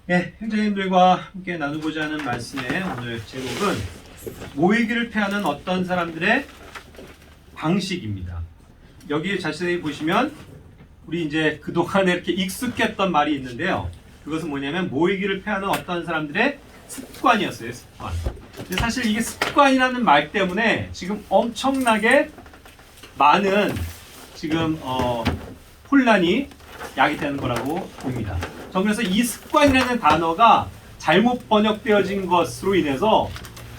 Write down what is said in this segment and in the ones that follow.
네, 형제님들과 함께 나누고자 하는 말씀의 오늘 제목은 모이기를 패하는 어떤 사람들의 방식입니다. 여기 자세히 보시면 우리 이제 그동안에 이렇게 익숙했던 말이 있는데요. 그것은 뭐냐면 모이기를 패하는 어떤 사람들의 습관이었어요. 습관. 근데 사실 이게 습관이라는 말 때문에 지금 엄청나게 많은 지금 혼란이 야기되는 거라고 봅니다. 저는 그래서 이 습관이라는 단어가 잘못 번역되어진 것으로 인해서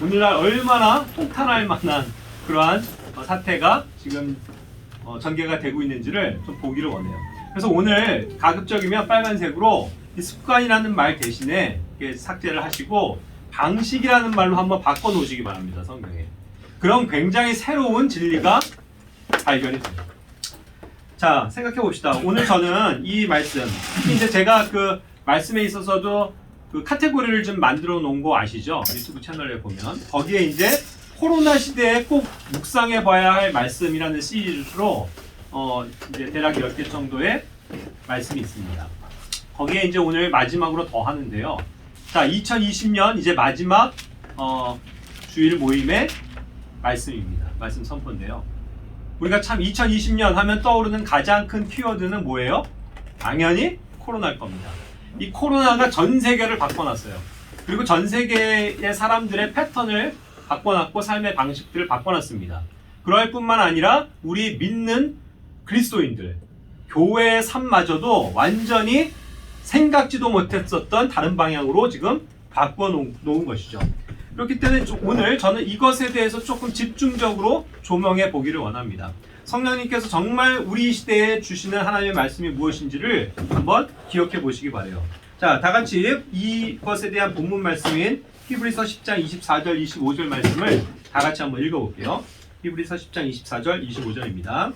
오늘날 얼마나 통탄할 만한 그러한 사태가 지금 전개가 되고 있는지를 좀 보기를 원해요. 그래서 오늘 가급적이면 빨간색으로 이 습관이라는 말 대신에 삭제를 하시고 방식이라는 말로 한번 바꿔 놓으시기 바랍니다. 성경에. 그럼 굉장히 새로운 진리가 발견이 됩니다. 자, 생각해 봅시다. 오늘 저는 이 말씀, 이제 제가 그 말씀에 있어서도 그 카테고리를 좀 만들어 놓은 거 아시죠? 유튜브 채널에 보면 거기에 이제 코로나 시대에 꼭 묵상해 봐야 할 말씀이라는 시리즈로 이제 대략 10개 정도의 말씀이 있습니다. 거기에 이제 오늘 마지막으로 더 하는데요. 자, 2020년 이제 마지막 주일 모임의 말씀입니다. 말씀 선포인데요. 우리가 참 2020년 하면 떠오르는 가장 큰 키워드는 뭐예요? 당연히 코로나일 겁니다. 이 코로나가 전 세계를 바꿔놨어요. 그리고 전 세계의 사람들의 패턴을 바꿔놨고 삶의 방식들을 바꿔놨습니다. 그럴 뿐만 아니라 우리 믿는 그리스도인들, 교회의 삶마저도 완전히 생각지도 못했었던 다른 방향으로 지금 바꿔놓은 것이죠. 그렇기 때문에 오늘 저는 이것에 대해서 조금 집중적으로 조명해 보기를 원합니다. 성령님께서 정말 우리 시대에 주시는 하나님의 말씀이 무엇인지를 한번 기억해 보시기 바래요. 자, 다 같이 이것에 대한 본문 말씀인 히브리서 10장 24절 25절 말씀을 다 같이 한번 읽어볼게요. 히브리서 10장 24절 25절입니다.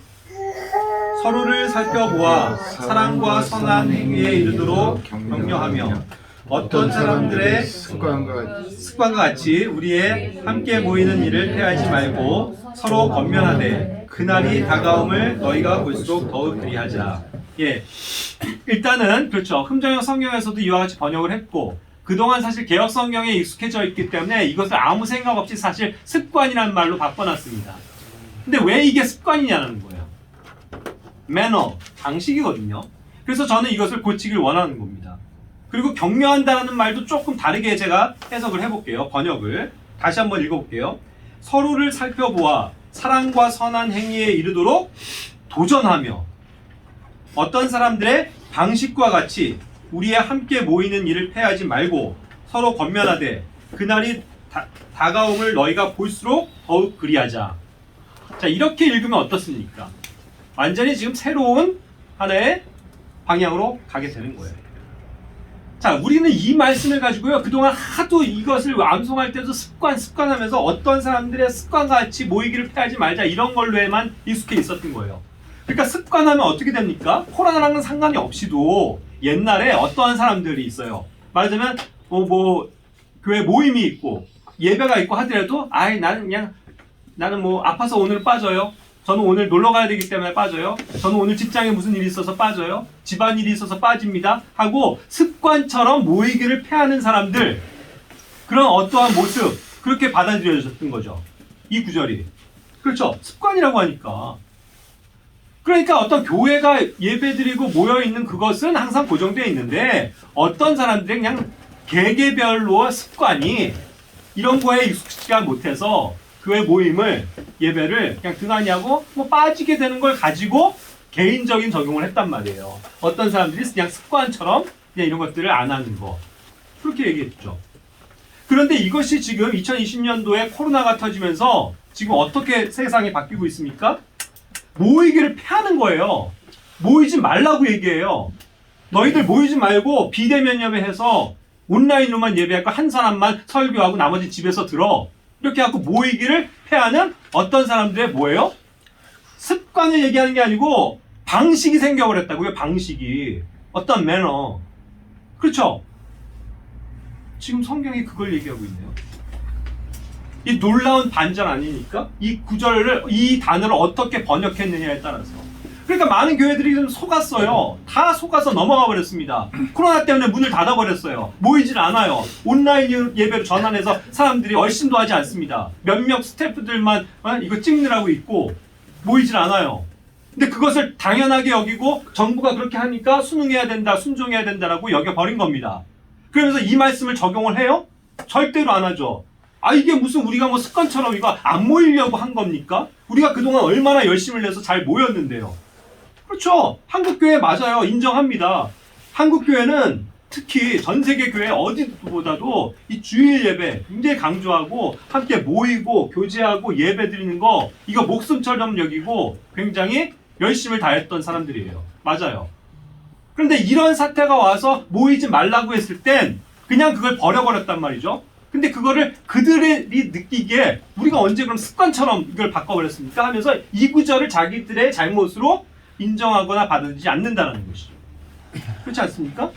서로를 살펴보아 사랑과 선한 행위에 이르도록 격려하며 어떤 사람들의 습관과 같이 우리의 함께 모이는 일을 패하지 말고 서로 권면하되 그날이 다가옴을 너희가 볼수록 더욱 그리하자. 예, 일단은 그렇죠. 흠정형 성경에서도 이와 같이 번역을 했고 그동안 사실 개역 성경에 익숙해져 있기 때문에 이것을 아무 생각 없이 사실 습관이라는 말로 바꿔놨습니다. 근데 왜 이게 습관이냐는 거예요. 매너, 방식이거든요. 그래서 저는 이것을 고치길 원하는 겁니다. 그리고 격려한다는 말도 조금 다르게 제가 해석을 해볼게요. 번역을 다시 한번 읽어볼게요. 서로를 살펴보아 사랑과 선한 행위에 이르도록 도전하며 어떤 사람들의 방식과 같이 우리의 함께 모이는 일을 패하지 말고 서로 권면하되 그날이 다가옴을 너희가 볼수록 더욱 그리하자. 자, 이렇게 읽으면 어떻습니까? 완전히 지금 새로운 하나의 방향으로 가게 되는 거예요. 자, 우리는 이 말씀을 가지고요, 그동안 하도 이것을 암송할 때도 습관하면서 어떤 사람들의 습관과 같이 모이기를 패하지 말자 이런 걸로에만 익숙해 있었던 거예요. 그러니까 습관하면 어떻게 됩니까? 코로나랑은 상관이 없이도 옛날에 어떠한 사람들이 있어요. 말하자면 교회 모임이 있고 예배가 있고 하더라도 나는 뭐 아파서 오늘 빠져요. 저는 오늘 놀러 가야 되기 때문에 빠져요. 저는 오늘 직장에 무슨 일이 있어서 빠져요. 집안일이 있어서 빠집니다. 하고 습관처럼 모이기를 패하는 사람들, 그런 어떠한 모습, 그렇게 받아들여졌던 거죠. 이 구절이. 그렇죠. 습관이라고 하니까. 그러니까 어떤 교회가 예배드리고 모여있는 그것은 항상 고정되어 있는데 어떤 사람들은 그냥 개개별로 습관이 이런 거에 익숙지가 못해서 교회 모임을 예배를 그냥 등한히 하고 빠지게 되는 걸 가지고 개인적인 적용을 했단 말이에요. 어떤 사람들이 그냥 습관처럼 그냥 이런 것들을 안 하는 거, 그렇게 얘기했죠. 그런데 이것이 지금 2020년도에 코로나가 터지면서 지금 어떻게 세상이 바뀌고 있습니까? 모이기를 패하는 거예요. 모이지 말라고 얘기해요. 너희들 모이지 말고 비대면 예배해서 온라인으로만 예배하고 한 사람만 설교하고 나머지 집에서 들어. 이렇게 하고 모이기를 패하는 어떤 사람들의 뭐예요? 습관을 얘기하는 게 아니고 방식이 생겨버렸다고요. 방식이. 어떤 매너. 그렇죠? 지금 성경이 그걸 얘기하고 있네요. 이 놀라운 반전 아닙니까? 이 구절을, 이 단어를 어떻게 번역했느냐에 따라서. 그러니까 많은 교회들이 좀 속았어요. 다 속아서 넘어가 버렸습니다. 코로나 때문에 문을 닫아버렸어요. 모이질 않아요. 온라인 예배로 전환해서 사람들이 얼씬도 하지 않습니다. 몇몇 스태프들만 이거 찍느라고 있고 모이질 않아요. 근데 그것을 당연하게 여기고 정부가 그렇게 하니까 순응해야 된다, 순종해야 된다라고 여겨버린 겁니다. 그러면서 이 말씀을 적용을 해요? 절대로 안 하죠. 이게 무슨 우리가 뭐 습관처럼 이거 안 모이려고 한 겁니까? 우리가 그동안 얼마나 열심을 내서 잘 모였는데요. 그렇죠. 한국교회 맞아요. 인정합니다. 한국교회는 특히 전 세계 교회 어디보다도 이 주일 예배 굉장히 강조하고 함께 모이고 교제하고 예배 드리는 거 이거 목숨처럼 여기고 굉장히 열심을 다했던 사람들이에요. 맞아요. 그런데 이런 사태가 와서 모이지 말라고 했을 땐 그냥 그걸 버려버렸단 말이죠. 근데 그거를 그들이 느끼기에 우리가 언제 그럼 습관처럼 이걸 바꿔버렸습니까? 하면서 이 구절을 자기들의 잘못으로 인정하거나 받아들이지 않는다는 것이죠. 그렇지 않습니까?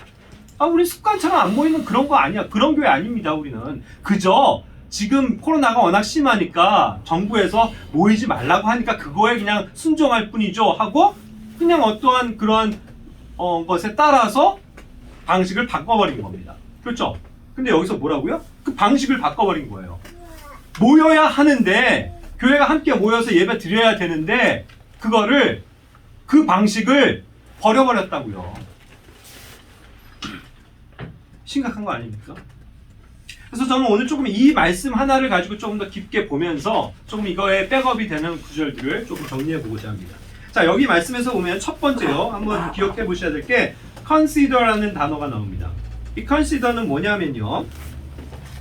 우리 습관처럼 안 모이는 그런 거 아니야. 그런 교회 아닙니다. 우리는 그저 지금 코로나가 워낙 심하니까 정부에서 모이지 말라고 하니까 그거에 그냥 순종할 뿐이죠 하고 그냥 어떠한 그런 것에 따라서 방식을 바꿔버린 겁니다. 그렇죠? 근데 여기서 뭐라고요? 그 방식을 바꿔버린 거예요. 모여야 하는데 교회가 함께 모여서 예배 드려야 되는데 그 방식을 버려버렸다고요. 심각한 거 아닙니까? 그래서 저는 오늘 조금 이 말씀 하나를 가지고 조금 더 깊게 보면서 조금 이거에 백업이 되는 구절들을 조금 정리해 보고자 합니다. 자, 여기 말씀에서 보면 첫 번째요. 한번 기억해 보셔야 될 게 consider라는 단어가 나옵니다. 이 consider는 뭐냐면요.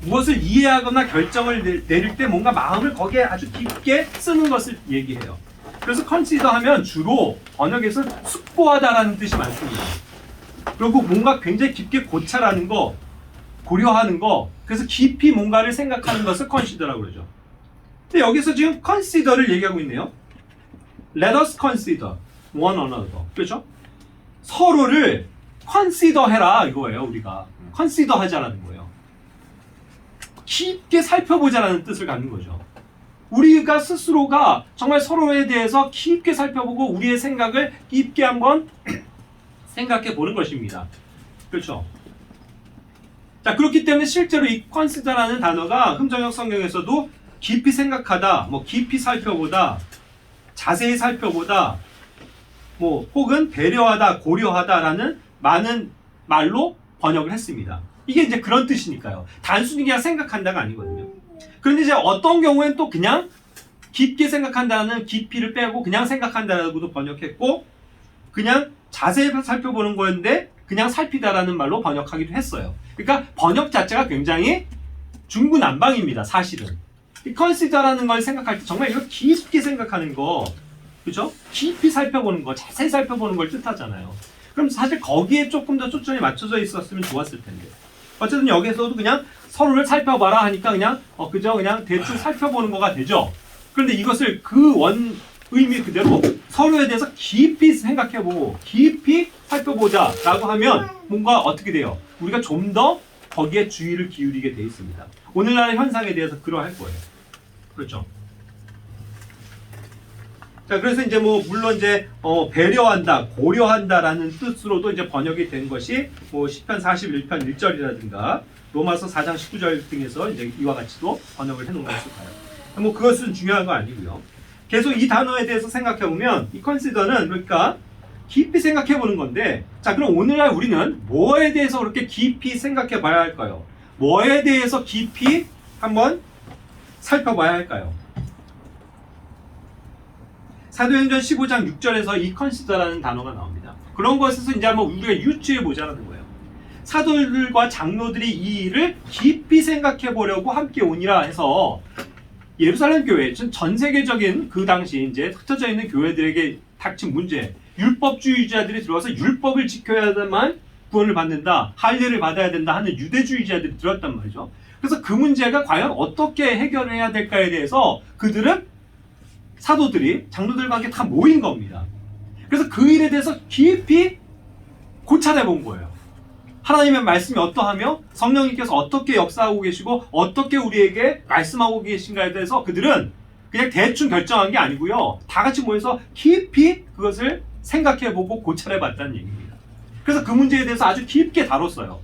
무엇을 이해하거나 결정을 내릴 때 뭔가 마음을 거기에 아주 깊게 쓰는 것을 얘기해요. 그래서 consider 하면 주로 번역에서 숙고하다라는 뜻이 많습니다. 그리고 뭔가 굉장히 깊게 고찰하는 거, 고려하는 거, 그래서 깊이 뭔가를 생각하는 것을 consider라고 그러죠. 근데 여기서 지금 consider를 얘기하고 있네요. Let us consider one another. 그렇죠? 서로를 consider 해라 이거예요. 우리가 consider 하자라는 거예요. 깊게 살펴보자라는 뜻을 갖는 거죠. 우리가 스스로가 정말 서로에 대해서 깊게 살펴보고 우리의 생각을 깊게 한번 생각해 보는 것입니다. 그렇죠? 자, 그렇기 때문에 실제로 이 consider라는 단어가 흠정역 성경에서도 깊이 생각하다, 깊이 살펴보다, 자세히 살펴보다, 혹은 배려하다, 고려하다라는 많은 말로 번역을 했습니다. 이게 이제 그런 뜻이니까요. 단순히 그냥 생각한다가 아니거든요. 그런데 이제 어떤 경우엔 또 그냥 깊게 생각한다는 깊이를 빼고 그냥 생각한다라고도 번역했고, 그냥 자세히 살펴보는 거였는데 그냥 살피다라는 말로 번역하기도 했어요. 그러니까 번역 자체가 굉장히 중구난방입니다. 사실은. 이 consider라는 걸 생각할 때 정말 이거 깊게 생각하는 거, 그죠? 깊이 살펴보는 거, 자세히 살펴보는 걸 뜻하잖아요. 그럼 사실 거기에 조금 더 초점이 맞춰져 있었으면 좋았을 텐데. 어쨌든 여기서도 그냥 서로를 살펴봐라 하니까 그냥 그냥 대충 살펴보는 거가 되죠. 그런데 이것을 그 원 의미 그대로 서로에 대해서 깊이 생각해보고 깊이 살펴보자라고 하면 뭔가 어떻게 돼요? 우리가 좀 더 거기에 주의를 기울이게 돼 있습니다. 오늘날의 현상에 대해서 그러할 거예요. 그렇죠? 자, 그래서 이제 물론 이제 배려한다, 고려한다라는 뜻으로도 이제 번역이 된 것이 시편 41편 1절이라든가 로마서 4장 19절 등에서 이제 이와 같이도 번역을 해놓은 것을 봐요. 그것은 중요한 거 아니고요. 계속 이 단어에 대해서 생각해 보면 이 consider는 그러니까 깊이 생각해 보는 건데, 자, 그럼 오늘날 우리는 뭐에 대해서 그렇게 깊이 생각해 봐야 할까요? 뭐에 대해서 깊이 한번 살펴봐야 할까요? 사도행전 15장 6절에서 이 consider라는 단어가 나옵니다. 그런 것에서 이제 한번 우리가 유추해 보자라는 거예요. 사도들과 장로들이 이 일을 깊이 생각해 보려고 함께 오니라 해서 예루살렘 교회, 전 세계적인 그 당시 이제 흩어져 있는 교회들에게 닥친 문제, 율법주의자들이 들어와서 율법을 지켜야만 구원을 받는다, 할례를 받아야 된다 하는 유대주의자들이 들었단 말이죠. 그래서 그 문제가 과연 어떻게 해결을 해야 될까에 대해서 그들은 사도들이 장로들과 함께 다 모인 겁니다. 그래서 그 일에 대해서 깊이 고찰해 본 거예요. 하나님의 말씀이 어떠하며 성령님께서 어떻게 역사하고 계시고 어떻게 우리에게 말씀하고 계신가에 대해서 그들은 그냥 대충 결정한 게 아니고요. 다 같이 모여서 깊이 그것을 생각해보고 고찰해봤다는 얘기입니다. 그래서 그 문제에 대해서 아주 깊게 다뤘어요.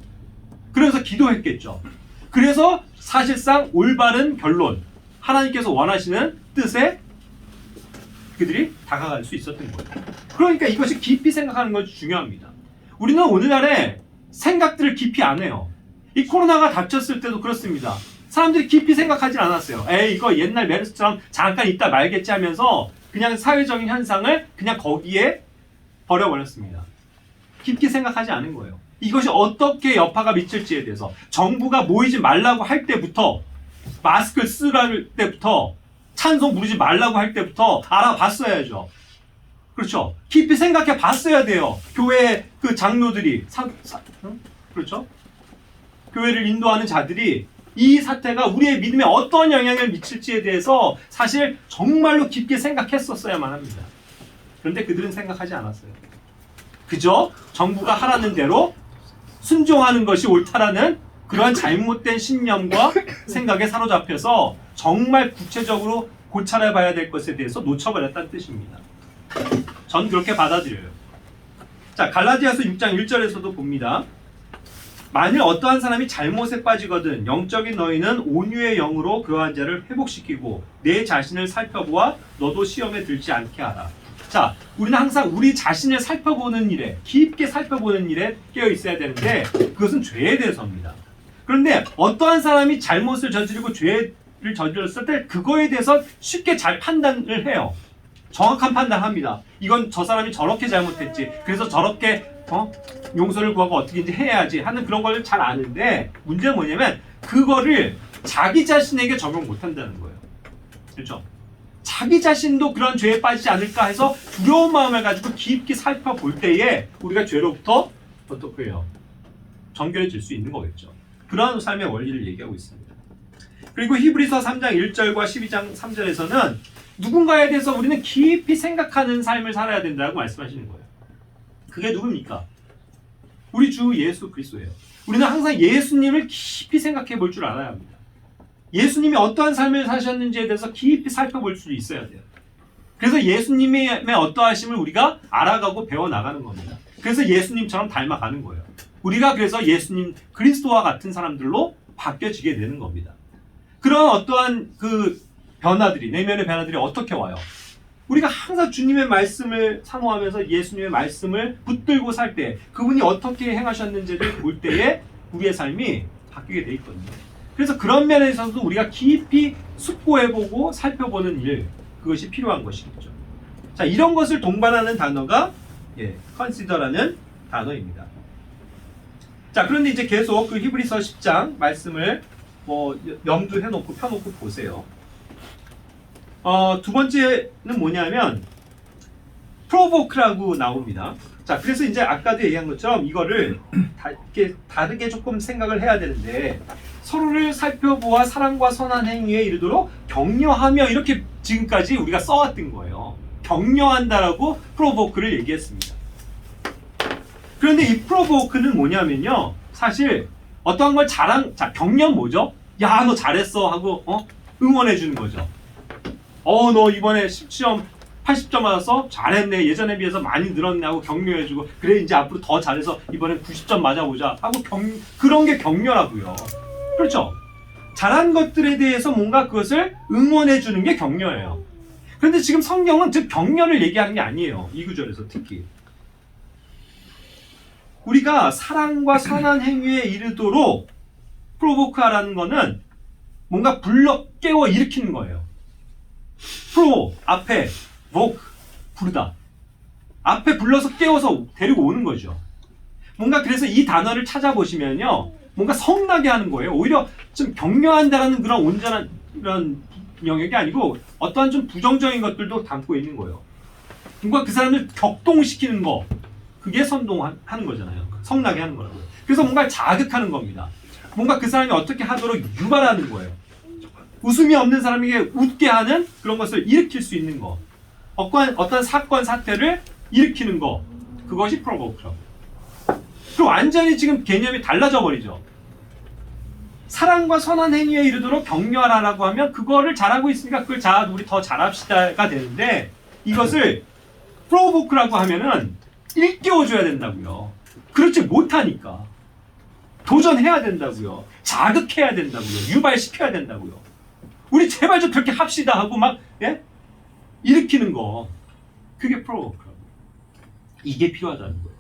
그래서 기도했겠죠. 그래서 사실상 올바른 결론, 하나님께서 원하시는 뜻에 그들이 다가갈 수 있었던 거예요. 그러니까 이것이 깊이 생각하는 것이 중요합니다. 우리는 오늘날에 생각들을 깊이 안 해요. 이 코로나가 닥쳤을 때도 그렇습니다. 사람들이 깊이 생각하진 않았어요. 에이, 이거 옛날 메르스처럼 잠깐 있다 말겠지 하면서 그냥 사회적인 현상을 그냥 거기에 버려버렸습니다. 깊게 생각하지 않은 거예요. 이것이 어떻게 여파가 미칠지에 대해서 정부가 모이지 말라고 할 때부터, 마스크를 쓰라는 때부터, 찬송 부르지 말라고 할 때부터 알아봤어야죠. 그렇죠? 깊이 생각해 봤어야 돼요. 교회 그 장로들이 그렇죠? 교회를 인도하는 자들이 이 사태가 우리의 믿음에 어떤 영향을 미칠지에 대해서 사실 정말로 깊게 생각했었어야만 합니다. 그런데 그들은 생각하지 않았어요. 그저 정부가 하라는 대로 순종하는 것이 옳다라는 그러한 잘못된 신념과 생각에 사로잡혀서 정말 구체적으로 고찰해 봐야 될 것에 대해서 놓쳐버렸다는 뜻입니다. 전 그렇게 받아들여요. 자, 갈라디아서 6장 1절에서도 봅니다. 만일 어떠한 사람이 잘못에 빠지거든 영적인 너희는 온유의 영으로 그러한 자를 회복시키고 내 자신을 살펴보아 너도 시험에 들지 않게 하라. 자, 우리는 항상 우리 자신을 살펴보는 일에, 깊게 살펴보는 일에 깨어 있어야 되는데 그것은 죄에 대해서입니다. 그런데 어떠한 사람이 잘못을 저지르고 죄를 저질렀을 때 그거에 대해서 쉽게 잘 판단을 해요. 정확한 판단합니다. 이건 저 사람이 저렇게 잘못했지, 그래서 저렇게 용서를 구하고 어떻게 이제 해야지 하는 그런 걸 잘 아는데, 문제는 뭐냐면 그거를 자기 자신에게 적용 못한다는 거예요. 그렇죠? 자기 자신도 그런 죄에 빠지지 않을까 해서 두려운 마음을 가지고 깊게 살펴볼 때에 우리가 죄로부터 어떻게 해요? 정결해질 수 있는 거겠죠. 그러한 삶의 원리를 얘기하고 있습니다. 그리고 히브리서 3장 1절과 12장 3절에서는 누군가에 대해서 우리는 깊이 생각하는 삶을 살아야 된다고 말씀하시는 거예요. 그게 누굽니까? 우리 주 예수 그리스도예요. 우리는 항상 예수님을 깊이 생각해 볼 줄 알아야 합니다. 예수님이 어떠한 삶을 사셨는지에 대해서 깊이 살펴볼 수 있어야 돼요. 그래서 예수님의 어떠하심을 우리가 알아가고 배워나가는 겁니다. 그래서 예수님처럼 닮아가는 거예요. 우리가 그래서 예수님 그리스도와 같은 사람들로 바뀌어지게 되는 겁니다. 그런 어떠한 그 변화들이, 내면의 변화들이 어떻게 와요? 우리가 항상 주님의 말씀을 사모하면서 예수님의 말씀을 붙들고 살 때 그분이 어떻게 행하셨는지를 볼 때에 우리의 삶이 바뀌게 돼 있거든요. 그래서 그런 면에서도 우리가 깊이 숙고해보고 살펴보는 일, 그것이 필요한 것이겠죠. 자, 이런 것을 동반하는 단어가 consider라는 단어입니다. 자, 그런데 이제 계속 그 히브리서 10장 말씀을 염두해놓고 펴놓고 보세요. 두 번째는 뭐냐면 provoke라고 나옵니다. 자, 그래서 이제 아까도 얘기한 것처럼 이거를 이렇게 다르게 조금 생각을 해야 되는데, 서로를 살펴보아 사랑과 선한 행위에 이르도록 격려하며, 이렇게 지금까지 우리가 써왔던 거예요. 격려한다라고 provoke를 얘기했습니다. 그런데 이 provoke는 뭐냐면요, 사실 어떠한 걸 자, 격려는 뭐죠? 야, 너 잘했어 하고 응원해 주는 거죠. 너 이번에 10시험 80점 맞았어? 잘했네. 예전에 비해서 많이 늘었네 하고 격려해주고, 그래 이제 앞으로 더 잘해서 이번엔 90점 맞아보자 하고 그런 게 격려라고요. 그렇죠? 잘한 것들에 대해서 뭔가 그것을 응원해주는 게 격려예요. 그런데 지금 성경은 즉 격려를 얘기하는 게 아니에요. 이 구절에서 특히 우리가 사랑과 선한 행위에 이르도록 프로보크하라는 거는 뭔가 불러 깨워 일으키는 거예요. 프로 앞에 보크 부르다, 앞에 불러서 깨워서 데리고 오는 거죠. 뭔가 그래서 이 단어를 찾아보시면요, 뭔가 성나게 하는 거예요. 오히려 좀 격려한다라는 그런 온전한 그런 영역이 아니고 어떠한 좀 부정적인 것들도 담고 있는 거예요. 뭔가 그 사람을 격동시키는 거, 그게 선동하는 거잖아요. 성나게 하는 거라고요. 그래서 뭔가 자극하는 겁니다. 뭔가 그 사람이 어떻게 하도록 유발하는 거예요. 웃음이 없는 사람에게 웃게 하는 그런 것을 일으킬 수 있는 거, 어떤 사건 사태를 일으키는 거, 그것이 프로보크죠. 그럼 완전히 지금 개념이 달라져 버리죠. 사랑과 선한 행위에 이르도록 격려하라고 하면 그거를 잘하고 있으니까 그걸 우리 더 잘합시다가 되는데, 이것을 프로보크라고 하면은 일깨워줘야 된다고요. 그렇지 못하니까 도전해야 된다고요. 자극해야 된다고요. 유발시켜야 된다고요. 우리 제발 좀 그렇게 합시다 하고 막 일으키는 거, 그게 프로보크라고. 이게 필요하다는 거예요.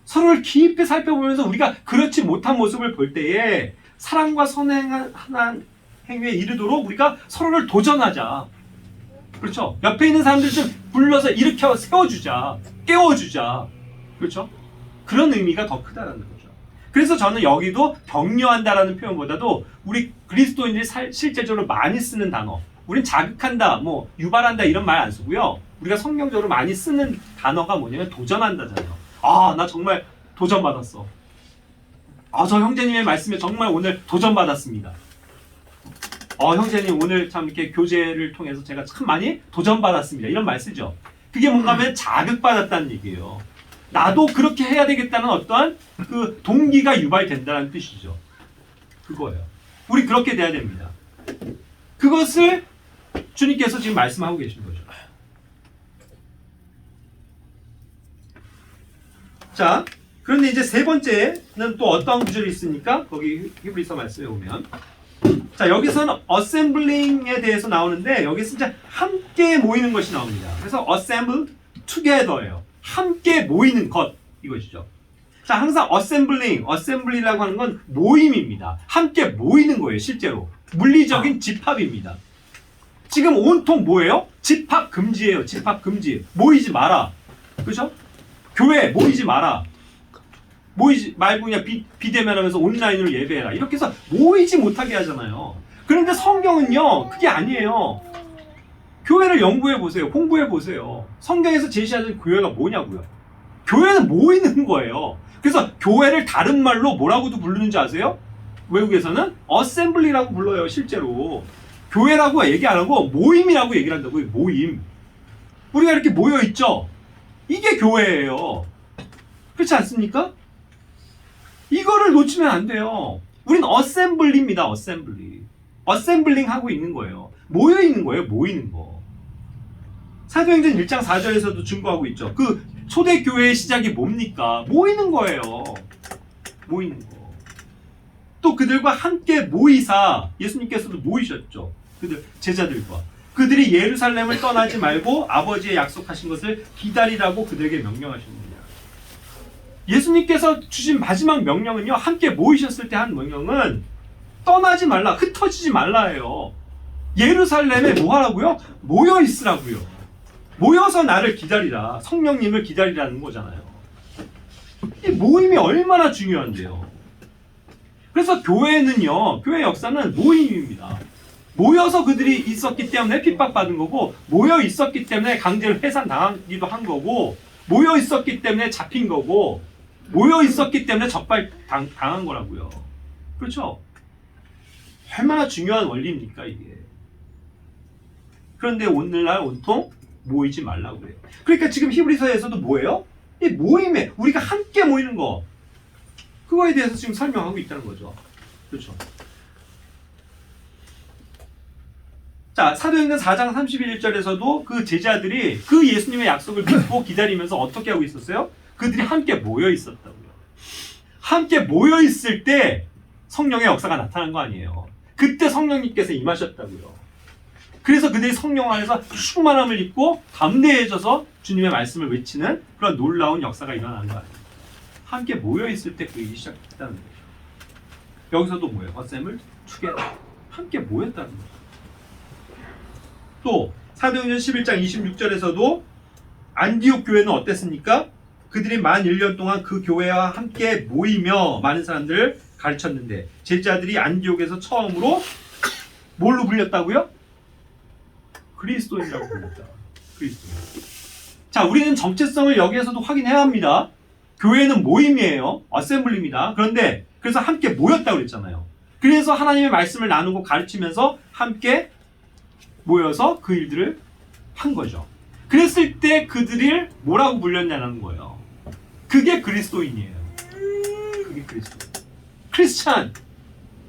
서로를 깊이 살펴보면서 우리가 그렇지 못한 모습을 볼 때에 사랑과 선행한 행위에 이르도록 우리가 서로를 도전하자. 그렇죠? 옆에 있는 사람들 좀 불러서 일으켜 세워주자. 깨워주자. 그렇죠? 그런 의미가 더 크다는 거죠. 그래서 저는 여기도 격려한다라는 표현보다도 우리 그리스도인들이 실제적으로 많이 쓰는 단어, 우린 자극한다, 뭐 유발한다 이런 말 안 쓰고요. 우리가 성경적으로 많이 쓰는 단어가 뭐냐면 도전한다잖아요. 아, 나 정말 도전받았어. 아, 저 형제님의 말씀에 정말 오늘 도전받았습니다. 형제님 오늘 참 이렇게 교제를 통해서 제가 참 많이 도전받았습니다. 이런 말 쓰죠. 그게 뭔가 하면 자극받았다는 얘기예요. 나도 그렇게 해야 되겠다는 어떠한 그 동기가 유발된다는 뜻이죠. 그거예요. 우리 그렇게 돼야 됩니다. 그것을 주님께서 지금 말씀하고 계신 거죠. 자, 그런데 이제 세 번째는 또 어떠한 구절이 있습니까? 거기 히브리서 말씀에 보면, 자, 여기서는 어셈블링에 대해서 나오는데 여기서 진짜 함께 모이는 것이 나옵니다. 그래서 assemble together예요. 함께 모이는 것, 이것이죠. 자, 항상 assembly라고 하는 건 모임입니다. 함께 모이는 거예요, 실제로. 물리적인 집합입니다. 지금 온통 뭐예요? 집합 금지예요. 집합 금지. 모이지 마라. 그죠? 교회 모이지 마라. 모이지 말고 그냥 비대면하면서 온라인으로 예배해라. 이렇게 해서 모이지 못하게 하잖아요. 그런데 성경은요, 그게 아니에요. 교회를 연구해 보세요. 공부해 보세요. 성경에서 제시하는 교회가 뭐냐고요. 교회는 모이는 거예요. 그래서 교회를 다른 말로 뭐라고도 부르는지 아세요? 외국에서는 어셈블리라고 불러요. 실제로 교회라고 얘기 안 하고 모임이라고 얘기를 한다고요. 모임. 우리가 이렇게 모여 있죠. 이게 교회예요. 그렇지 않습니까? 이거를 놓치면 안 돼요. 우린 어셈블리입니다. 어셈블링 하고 있는 거예요. 모여 있는 거예요. 모이는 거. 사도행전 1장 4절에서도 증거하고 있죠. 그 초대교회의 시작이 뭡니까? 모이는 거예요. 모이는 거. 또 그들과 함께 모이사, 예수님께서도 모이셨죠. 그들 제자들과. 그들이 예루살렘을 떠나지 말고 아버지의 약속하신 것을 기다리라고 그들에게 명령하십니다. 예수님께서 주신 마지막 명령은요, 함께 모이셨을 때 한 명령은 떠나지 말라, 흩어지지 말라예요. 예루살렘에 뭐 하라고요? 모여 있으라고요. 모여서 나를 기다리라, 성령님을 기다리라는 거잖아요. 이 모임이 얼마나 중요한데요. 그래서 교회는요, 교회 역사는 모임입니다. 모여서 그들이 있었기 때문에 핍박받은 거고, 모여 있었기 때문에 강제로 해산당하기도 한 거고, 모여 있었기 때문에 잡힌 거고, 모여 있었기 때문에 적발당한 거라고요. 그렇죠? 얼마나 중요한 원리입니까, 이게. 그런데 오늘날 온통 모이지 말라고 그래요. 그러니까 지금 히브리서에서도 뭐예요? 이 모임에 우리가 함께 모이는 거, 그거에 대해서 지금 설명하고 있다는 거죠. 그렇죠? 자, 사도행전 4장 31절에서도 그 제자들이 그 예수님의 약속을 믿고 기다리면서 어떻게 하고 있었어요? 그들이 함께 모여 있었다고요. 함께 모여 있을 때 성령의 역사가 나타난 거 아니에요. 그때 성령님께서 임하셨다고요. 그래서 그들이 성령 안에서 충만함을 입고 담대해져서 주님의 말씀을 외치는 그런 놀라운 역사가 일어나는 거 아니에요. 함께 모여 있을 때 그 일이 시작했다는 거죠. 여기서도 뭐예요? 어셈을 투게더. 함께 모였다는 거죠. 또 사도행전 11장 26절에서도 안디옥 교회는 어땠습니까? 그들이 만 1년 동안 그 교회와 함께 모이며 많은 사람들을 가르쳤는데 제자들이 안디옥에서 처음으로 뭘로 불렸다고요? 그리스도인이라고 불렸다. 그리스도인. 자, 우리는 정체성을 여기에서도 확인해야 합니다. 교회는 모임이에요. 어셈블리입니다. 그런데 그래서 함께 모였다고 그랬잖아요. 그래서 하나님의 말씀을 나누고 가르치면서 함께 모여서 그 일들을 한 거죠. 그랬을 때 그들을 뭐라고 불렸냐는 거예요. 그게 그리스도인이에요. 그게 그리스도인. 크리스찬,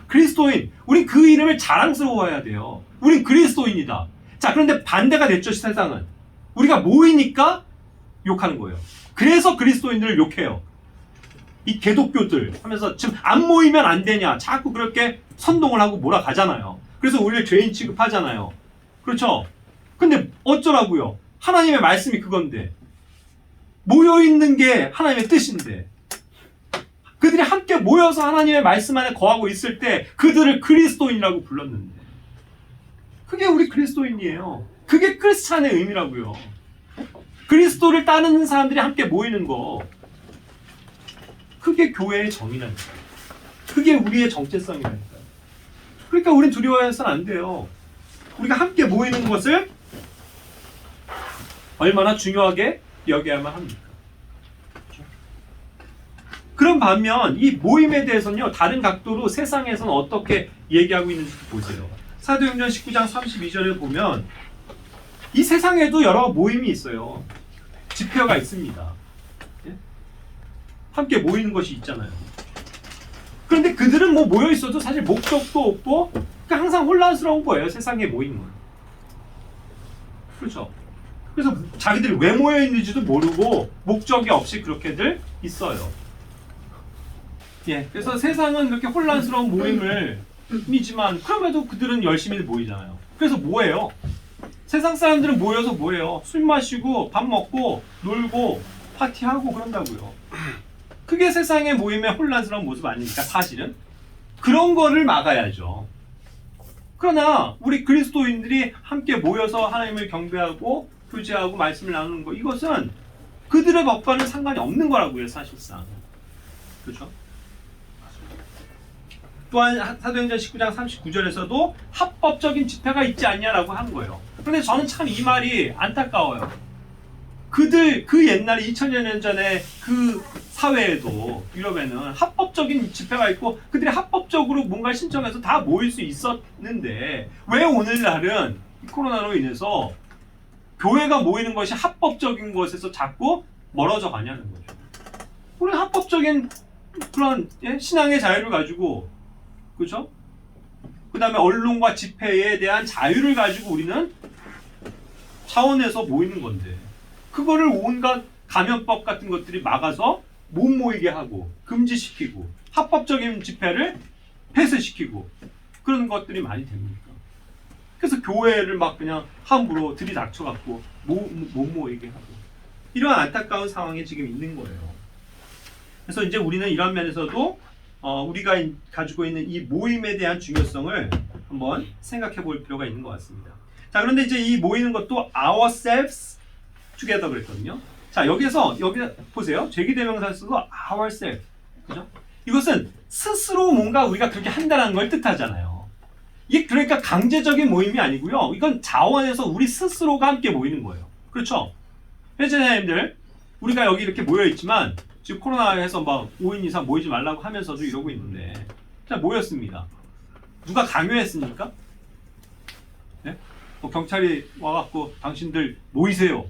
그리스도인. 우린 그 이름을 자랑스러워해야 돼요. 우린 그리스도인이다. 자, 그런데 반대가 됐죠, 세상은. 우리가 모이니까 욕하는 거예요. 그래서 그리스도인들을 욕해요. 이 개독교들 하면서 지금 안 모이면 안 되냐 자꾸 그렇게 선동을 하고 몰아가잖아요. 그래서 우리를 죄인 취급하잖아요. 그렇죠? 근데 어쩌라고요? 하나님의 말씀이 그건데, 모여있는 게 하나님의 뜻인데, 그들이 함께 모여서 하나님의 말씀 안에 거하고 있을 때 그들을 그리스도인이라고 불렀는데, 그게 우리 그리스도인이에요. 그게 크리스찬의 의미라고요. 그리스도를 따르는 사람들이 함께 모이는 거, 그게 교회의 정의라니까. 그게 우리의 정체성이라니까. 그러니까 우린 두려워해서는 안 돼요. 우리가 함께 모이는 것을 얼마나 중요하게 여겨야만 합니까? 그런 반면 이 모임에 대해서는요, 다른 각도로 세상에서는 어떻게 얘기하고 있는지 보세요. 사도행전 19장 32절에 보면 이 세상에도 여러 모임이 있어요. 집회가 있습니다. 예? 함께 모이는 것이 있잖아요. 그런데 그들은 뭐 모여 있어도 사실 목적도 없고 그러니까 항상 혼란스러운 거예요. 세상에 모이는 건. 그렇죠? 그래서 자기들이 왜 모여 있는지도 모르고 목적이 없이 그렇게들 있어요. 예, 그래서 세상은 그렇게 혼란스러운 모임을 이지만 그럼에도 그들은 열심히 모이잖아요. 그래서 뭐예요? 세상 사람들은 모여서 뭐예요? 술 마시고 밥 먹고 놀고 파티하고 그런다고요. 그게 세상의 모임의 혼란스러운 모습 아닙니까? 사실은 그런 거를 막아야죠. 그러나 우리 그리스도인들이 함께 모여서 하나님을 경배하고 교제하고 말씀을 나누는 거, 이것은 그들의 법과는 상관이 없는 거라고요. 사실상. 그렇죠? 또한 사도행전 19장 39절에서도 합법적인 집회가 있지 않냐라고 한 거예요. 그런데 저는 참 이 말이 안타까워요. 그들 그 옛날에 2000년 전에 그 사회에도 유럽에는 합법적인 집회가 있고 그들이 합법적으로 뭔가 신청해서 다 모일 수 있었는데 왜 오늘날은 코로나로 인해서 교회가 모이는 것이 합법적인 것에서 자꾸 멀어져 가냐는 거죠. 우리는 합법적인 그런 신앙의 자유를 가지고, 그렇죠? 그 다음에 언론과 집회에 대한 자유를 가지고 우리는 차원에서 모이는 건데, 그거를 온갖 감염법 같은 것들이 막아서 못 모이게 하고 금지시키고 합법적인 집회를 폐쇄시키고 그런 것들이 많이 됩니까? 그래서 교회를 막 그냥 함부로 들이닥쳐갖고 못 모이게 하고 이러한 안타까운 상황에 지금 있는 거예요. 그래서 이제 우리는 이런 면에서도 우리가 가지고 있는 이 모임에 대한 중요성을 한번 생각해 볼 필요가 있는 것 같습니다. 자, 그런데 이제 이 모이는 것도 ourselves together 그랬거든요. 자, 여기 보세요. 제기대명사 써도 ourselves. 그죠? 이것은 스스로 뭔가 우리가 그렇게 한다는 걸 뜻하잖아요. 이게 그러니까 강제적인 모임이 아니고요. 이건 자원에서 우리 스스로가 함께 모이는 거예요. 그렇죠? 회원자님들, 우리가 여기 이렇게 모여 있지만 지금 코로나에서 막 5인 이상 모이지 말라고 하면서도 이러고 있는데, 자, 모였습니다. 누가 강요했습니까? 네? 뭐 경찰이 와갖고 당신들 모이세요.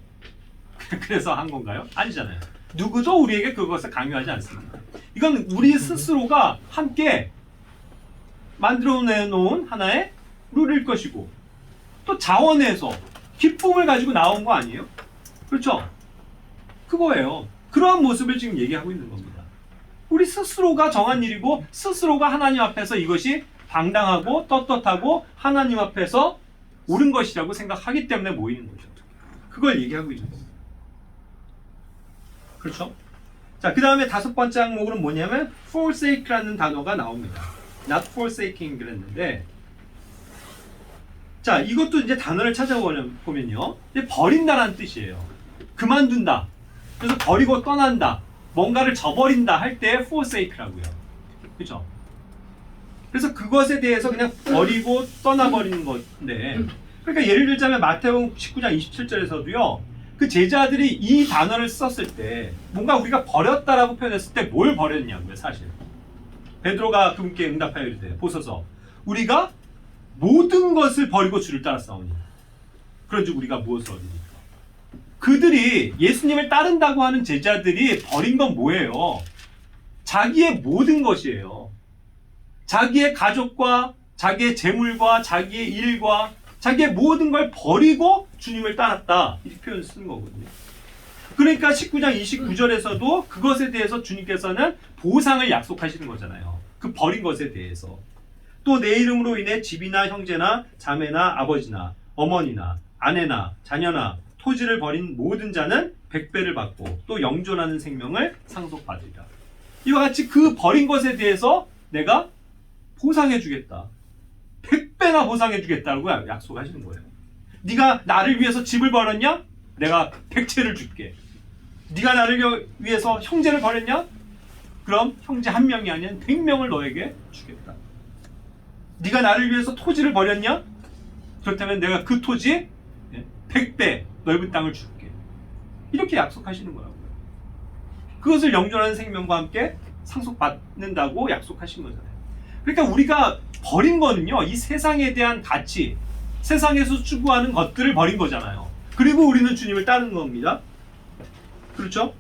그래서 한 건가요? 아니잖아요. 누구도 우리에게 그것을 강요하지 않습니다. 이건 우리 스스로가 함께 만들어내놓은 하나의 룰일 것이고, 또 자원에서 기쁨을 가지고 나온 거 아니에요? 그렇죠? 그거예요. 그러한 모습을 지금 얘기하고 있는 겁니다. 우리 스스로가 정한 일이고 스스로가 하나님 앞에서 이것이 당당하고 떳떳하고 하나님 앞에서 옳은 것이라고 생각하기 때문에 모이는 거죠. 그걸 얘기하고 있는 겁니다. 그렇죠? 자, 그 다음에 다섯 번째 항목으로는 뭐냐면 forsake라는 단어가 나옵니다. not forsaking 그랬는데, 자, 이것도 이제 단어를 찾아보면요, 버린다라는 뜻이에요. 그만둔다. 그래서 버리고 떠난다. 뭔가를 저버린다 할 때 forsake라고요. 그렇죠? 그래서 그것에 대해서 그냥 버리고 떠나버리는 건데, 그러니까 예를 들자면 마태복음 19장 27절에서도요, 그 제자들이 이 단어를 썼을 때 뭔가 우리가 버렸다라고 표현했을 때 뭘 버렸냐고요. 사실 베드로가 그분께 응답하여 이르되 보소서 우리가 모든 것을 버리고 주를 따랐사오니 그런즉 우리가 무엇을 얻으리까. 그들이 예수님을 따른다고 하는 제자들이 버린 건 뭐예요? 자기의 모든 것이에요. 자기의 가족과 자기의 재물과 자기의 일과 자기의 모든 걸 버리고 주님을 따랐다. 이렇게 표현을 쓰는 거거든요. 그러니까 19장 29절에서도 그것에 대해서 주님께서는 보상을 약속하시는 거잖아요. 그 버린 것에 대해서. 또 내 이름으로 인해 집이나 형제나 자매나 아버지나 어머니나 아내나 자녀나 토지를 버린 모든 자는 100배를 받고 또 영존하는 생명을 상속받으리라. 이와 같이 그 버린 것에 대해서 내가 보상해 주겠다. 100배나 보상해 주겠다고 약속하시는 거예요. 네가 나를 위해서 집을 버렸냐? 내가 100채를 줄게. 네가 나를 위해서 형제를 버렸냐? 그럼 형제 한 명이 아닌 100명을 너에게 주겠다. 네가 나를 위해서 토지를 버렸냐? 그렇다면 내가 그 토지 100배 넓은 땅을 줄게. 이렇게 약속하시는 거라고요. 그것을 영존하는 생명과 함께 상속받는다고 약속하신 거잖아요. 그러니까 우리가 버린 거는요, 이 세상에 대한 가치, 세상에서 추구하는 것들을 버린 거잖아요. 그리고 우리는 주님을 따르는 겁니다. 그렇죠?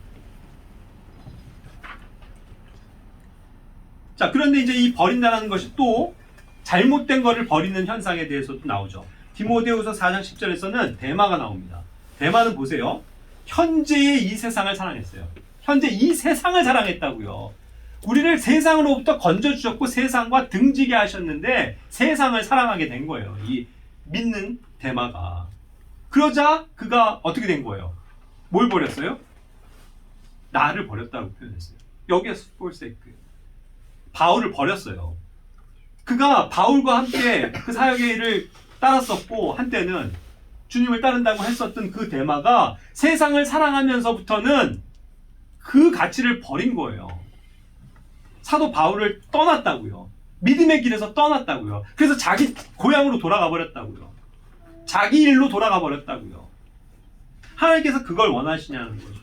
자, 그런데 이제 이 버린다는 것이 또 잘못된 것을 버리는 현상에 대해서도 나오죠. 디모데후서 4장 10절에서는 데마가 나옵니다. 데마는 보세요. 현재의 이 세상을 사랑했어요. 현재 이 세상을 사랑했다고요. 우리를 세상으로부터 건져주셨고 세상과 등지게 하셨는데 세상을 사랑하게 된 거예요. 이 믿는 데마가. 그러자 그가 어떻게 된 거예요? 뭘 버렸어요? 나를 버렸다고 표현했어요. 여기에서 forsake. 바울을 버렸어요. 그가 바울과 함께 그 사역의 일을 따랐었고 한때는 주님을 따른다고 했었던 그 데마가 세상을 사랑하면서부터는 그 가치를 버린 거예요. 사도 바울을 떠났다고요. 믿음의 길에서 떠났다고요. 그래서 자기 고향으로 돌아가 버렸다고요. 자기 일로 돌아가 버렸다고요. 하나님께서 그걸 원하시냐는 거죠.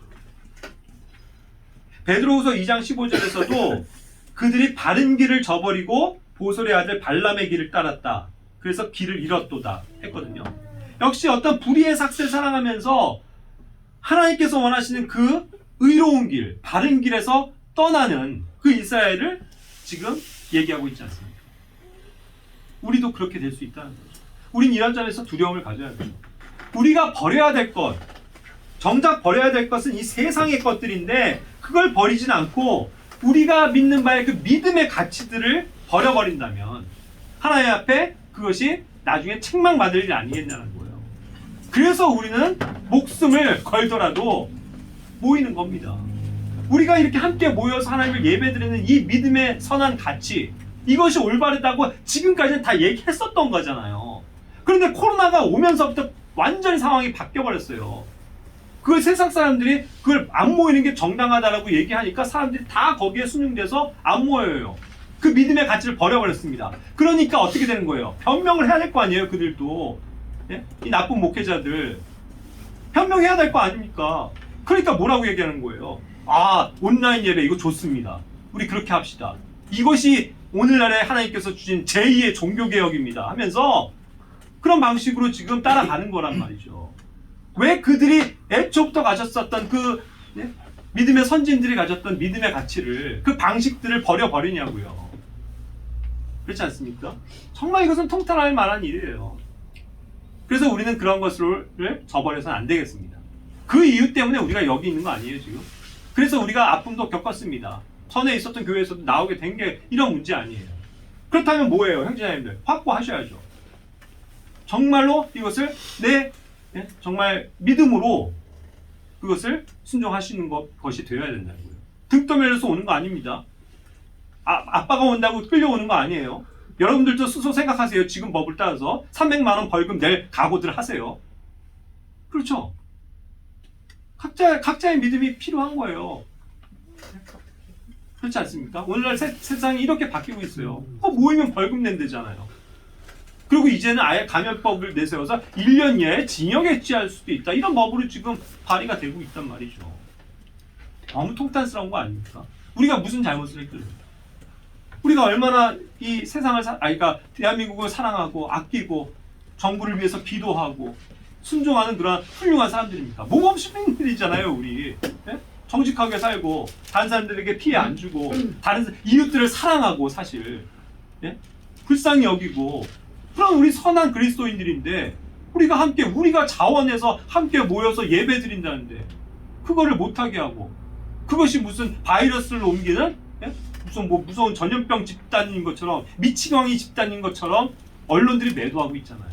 베드로후서 2장 15절에서도 그들이 바른 길을 저버리고 보솔의 아들 발람의 길을 따랐다. 그래서 길을 잃었도다 했거든요. 역시 어떤 불의의 삭스를 사랑하면서 하나님께서 원하시는 그 의로운 길, 바른 길에서 떠나는 그 이스라엘을 지금 얘기하고 있지 않습니까? 우리도 그렇게 될 수 있다는 거죠. 우린 이런 점에서 두려움을 가져야 돼요. 우리가 버려야 될 것, 정작 버려야 될 것은 이 세상의 것들인데 그걸 버리진 않고 우리가 믿는 바의 그 믿음의 가치들을 버려버린다면 하나님 앞에 그것이 나중에 책망받을 일이 아니겠냐는 거예요. 그래서 우리는 목숨을 걸더라도 모이는 겁니다. 우리가 이렇게 함께 모여서 하나님을 예배드리는 이 믿음의 선한 가치, 이것이 올바르다고 지금까지는 다 얘기했었던 거잖아요. 그런데 코로나가 오면서부터 완전히 상황이 바뀌어버렸어요. 그 세상 사람들이 그걸 안 모이는 게 정당하다라고 얘기하니까 사람들이 다 거기에 순응돼서 안 모여요. 그 믿음의 가치를 버려버렸습니다. 그러니까 어떻게 되는 거예요? 변명을 해야 될 거 아니에요, 그들도. 예? 이 나쁜 목회자들. 변명해야 될 거 아닙니까? 그러니까 뭐라고 얘기하는 거예요? 아, 온라인 예배 이거 좋습니다. 우리 그렇게 합시다. 이것이 오늘날에 하나님께서 주신 제2의 종교개혁입니다. 하면서 그런 방식으로 지금 따라가는 거란 말이죠. 왜 그들이 애초부터 가졌었던 그 믿음의 선진들이 가졌던 믿음의 가치를, 그 방식들을 버려버리냐고요. 그렇지 않습니까? 정말 이것은 통탄할 만한 일이에요. 그래서 우리는 그런 것을 저버려서는 안 되겠습니다. 그 이유 때문에 우리가 여기 있는 거 아니에요, 지금? 그래서 우리가 아픔도 겪었습니다. 전에 있었던 교회에서도 나오게 된 게 이런 문제 아니에요. 그렇다면 뭐예요, 형제자매들? 확보하셔야죠. 정말로 이것을 정말 믿음으로 그것을 순종하시는 것이 되어야 된다고요. 등 떠밀려서 오는 거 아닙니다. 아빠가 온다고 끌려오는 거 아니에요. 여러분들도 스스로 생각하세요. 지금 법을 따라서 300만 원 벌금 낼 각오들 하세요. 그렇죠? 각자의 믿음이 필요한 거예요. 그렇지 않습니까? 오늘날 세상이 이렇게 바뀌고 있어요. 모이면 벌금 낸대잖아요. 그리고 이제는 아예 감염법을 내세워서 1년 내에 징역에 취할 수도 있다. 이런 법으로 지금 발의가 되고 있단 말이죠. 너무 통탄스러운 거 아닙니까? 우리가 무슨 잘못을 했길래? 우리가 얼마나 이 세상을 그러니까 대한민국을 사랑하고 아끼고 정부를 위해서 기도하고 순종하는 그런 훌륭한 사람들입니까? 몸없이 시민들이잖아요, 우리. 예? 정직하게 살고 다른 사람들에게 피해 안 주고 다른 이웃들을 사랑하고 사실 불쌍히 여기고 그럼 우리 선한 그리스도인들인데 우리가 자원해서 함께 모여서 예배 드린다는데 그거를 못하게 하고 그것이 무슨 바이러스를 옮기는 무슨 뭐 무서운 전염병 집단인 것처럼 미치광이 집단인 것처럼 언론들이 매도하고 있잖아요.